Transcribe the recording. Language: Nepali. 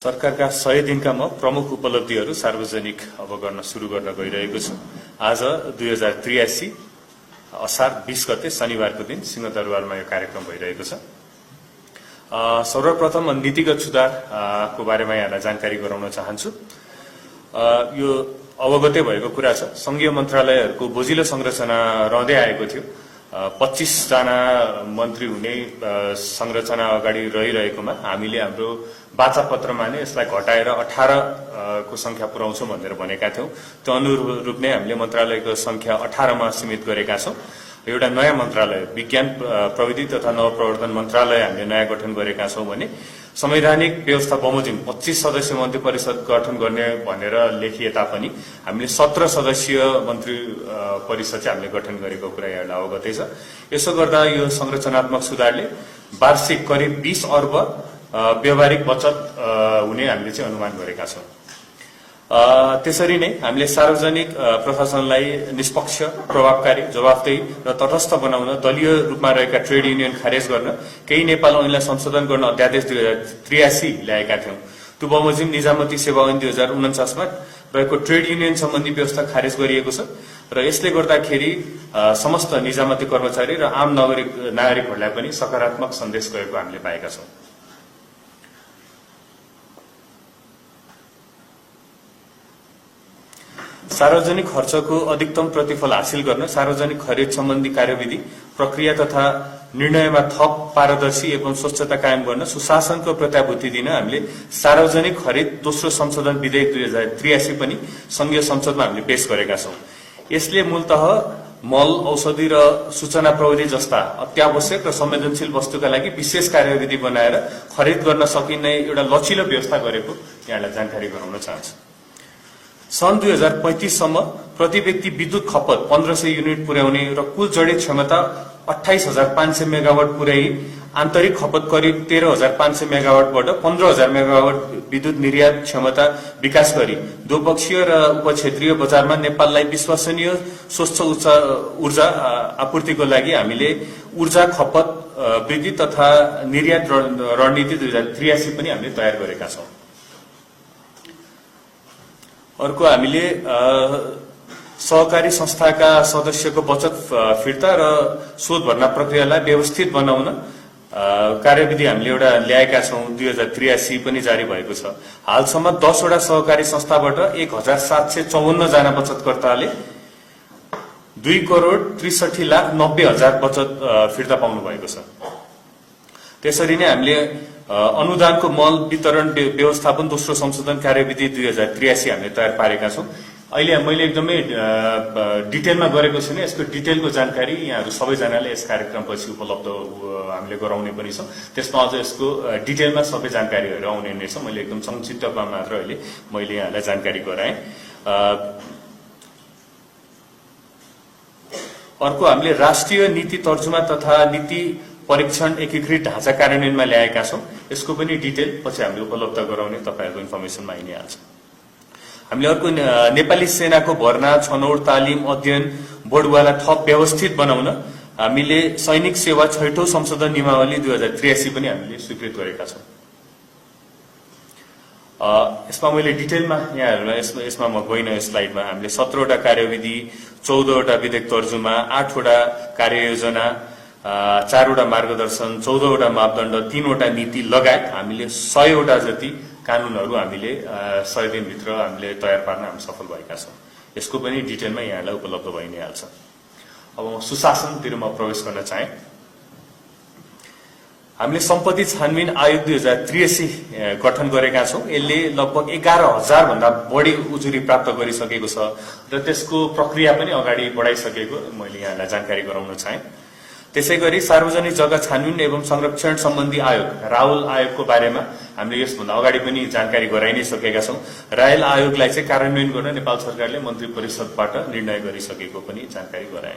सरकारका 100 दिनका प्रमुख उपलब्धिहरू सार्वजनिक गर्न सुरु गर्न गइरहेको छु। आज 2083 असार 20 गते शनिबारको दिन सिंहदरबारमा यो कार्यक्रम भइरहेको छ। सर्वप्रथम नीतिगत सुधारको बारेमा यहाँलाई जानकारी गराउन चाहन्छु। यो अवगतै भएको कुरा छ, संघीय मन्त्रालयहरूको बोझिलो संरचना रहँदै आएको थियो। 25 जना मन्त्री हुने संरचना अगाडि रहिरहेकोमा हामीले हाम्रो वाचापत्रमा नै यसलाई घटाएर 18 को संख्या पुर्याउँछौं भनेर भनेका थियौं। त्यो अनुरूप नै हामीले मन्त्रालयको संख्या 18 मा सीमित गरेका छौं। एउटा नयाँ मन्त्रालय विज्ञान प्रविधि तथा नवप्रवर्धन मन्त्रालय हामीले नयाँ गठन गरेका छौं भने संवैधानिक व्यवस्था बमोजिम 25 सदस्य मन्त्री परिषद गठन गर्ने भनेर लेखिए तापनि हामीले 17 सदस्यीय मन्त्री परिषद चाहिँ हामीले गठन गरेको कुरा यहाँलाई अवगतै छ। यसो गर्दा यो संरचनात्मक सुधारले वार्षिक करिब 20 अर्ब व्यावहारिक बचत हुने हामीले चाहिँ अनुमान गरेका छौं। त्यसरी नै हामीले सार्वजनिक प्रशासनलाई निष्पक्ष, प्रभावकारी, जवाफदेही र तटस्थ बनाउन दलीय रूपमा रहेका ट्रेड युनियन खारेज गर्न केही नेपाल ऐनलाई संशोधन गर्न अध्यादेश 2083 ल्याएका थियौं। त्यो बमोजिम निजामती सेवा ऐन 2049 मा रहेको ट्रेड युनियन सम्बन्धी व्यवस्था खारेज गरिएको छ र यसले गर्दाखेरि समस्त निजामती कर्मचारी र आम नागरिकहरूलाई पनि सकारात्मक सन्देश गएको हामीले पाएका छौं। सार्वजनिक खर्चको अधिकतम प्रतिफल हासिल गर्न सार्वजनिक खरिद सम्बन्धी कार्यविधि प्रक्रिया तथा निर्णयमा थप पारदर्शी एवं स्वच्छता कायम गर्न सुशासनको प्रत्याभूति दिन हामीले सार्वजनिक खरिद दोस्रो संशोधन विधेयक 2083 पनि संघीय संसदमा हामीले पेश गरेका छौं। यसले मूलतः मल, औषधि र सूचना प्रविधि जस्ता अत्यावश्यक र संवेदनशील वस्तुका लागि विशेष कार्यविधि बनाएर खरिद गर्न सकिने एउटा लचिलो व्यवस्था गरेको यहाँलाई जानकारी गराउन चाहन्छु। सन् 2035 सम्म प्रति व्यक्ति विद्युत खपत 1500 युनिट पुर्याउने र कुल जडित क्षमता 28500 मेगावाट पुर्याई आन्तरिक खपत करिब 13500 मेगावाटबाट 15000 मेगावाट विद्युत निर्यात क्षमता विकास गरी द्विपक्षीय र उपक्षेत्रीय बजारमा नेपाललाई विश्वसनीय स्वच्छ ऊर्जा आपूर्तिको लागि हामीले ऊर्जा खपत वृद्धि तथा निर्यात रणनीति 2083 पनि हामीले तयार गरेका छौं। अर्को हामीले सहकारी संस्थाका सदस्यको बचत फिर्ता र शोध भर्ना प्रक्रियालाई व्यवस्थित बनाउन कार्यविधि हामीले एउटा ल्याएका छौं। 2083 पनि जारी भएको छ। हालसम्म 10 वटा सहकारी संस्थाबाट 1754 जना बचतकर्ताले 2,63,90,000 बचत फिर्ता पाउनु भएको छ। त्यसरी नै हामीले अनुदानको मल वितरण व्यवस्थापन दोस्रो संशोधन कार्यविधि 2083 हामीले तयार पारेका छौं। अहिले मैले एकदमै डिटेलमा गरेको छैन, यसको डिटेलको जानकारी यहाँहरु सबैजनाले यस कार्यक्रमपछि उपलब्ध हामीले गराउने पनि छ। त्यसमा अझ यसको डिटेलमा सबै जानकारीहरु आउने नै छ। मैले एकदम संक्षिप्तमा मात्र अहिले मैले यहाँलाई जानकारी गराएँ। अर्को हामीले राष्ट्रिय नीति तर्जुमा तथा नीति परीक्षण एकीकृत ढाँचा कार्यान्वयनमा ल्याएका छौं। यसको पनि डिटेल पछि हामीले उपलब्ध गराउने तपाईहरुको इन्फर्मेसनमा आइहाल्छ। हामीले अर्को नेपाली सेनाको भर्ना, छनौट, तालिम, अध्ययन बोर्डवाला थप व्यवस्थित बनाउन हामीले सैनिक सेवा 6औं संशोधन नियमावली 2083 पनि हामीले स्वीकृत गरेका छौं। यसमा मैले डिटेलमा यहाँहरुलाई यसमा म गइन यो स्लाइडमा हामीले 17 वटा कार्यविधि, 14 वटा विधेयक तर्जुमा, 8 वटा कार्ययोजना, 4 वटा मार्गदर्शन, 14 वटा मापदण्ड, 3 वटा नीति लगायत हामीले 100 वटा जति कानूनहरु हामीले 100 दिनभित्र हामीले तयार पार्न हामी सफल भएका छौं। यसको पनि डिटेलमा यहाँलाई उपलब्ध भइ नै हाल्छ। अब म सुशासनतिर म प्रवेश गर्न चाहे। हामीले सम्पत्ति छानबिन आयोग 2083 गठन गरेका छौं। यसले लगभग 11000 भन्दा बढी उजुरी प्राप्त गरिसकेको छ र त्यसको प्रक्रिया पनि अगाडि बढाइसकेको मैले यहाँलाई जानकारी गराउन चाहे। त्यसैगरी सार्वजनिक जग्गा छानबिन एवं संरक्षण सम्बन्धी आयोग राहुल आयोगको बारेमा हामीले यसभन्दा अगाडि पनि जानकारी गराइ नै सकेका छौं। राहुल आयोगलाई चाहिँ कार्यान्वयन गर्न नेपाल सरकारले मन्त्री परिषदबाट निर्णय गरिसकेको पनि जानकारी गराए।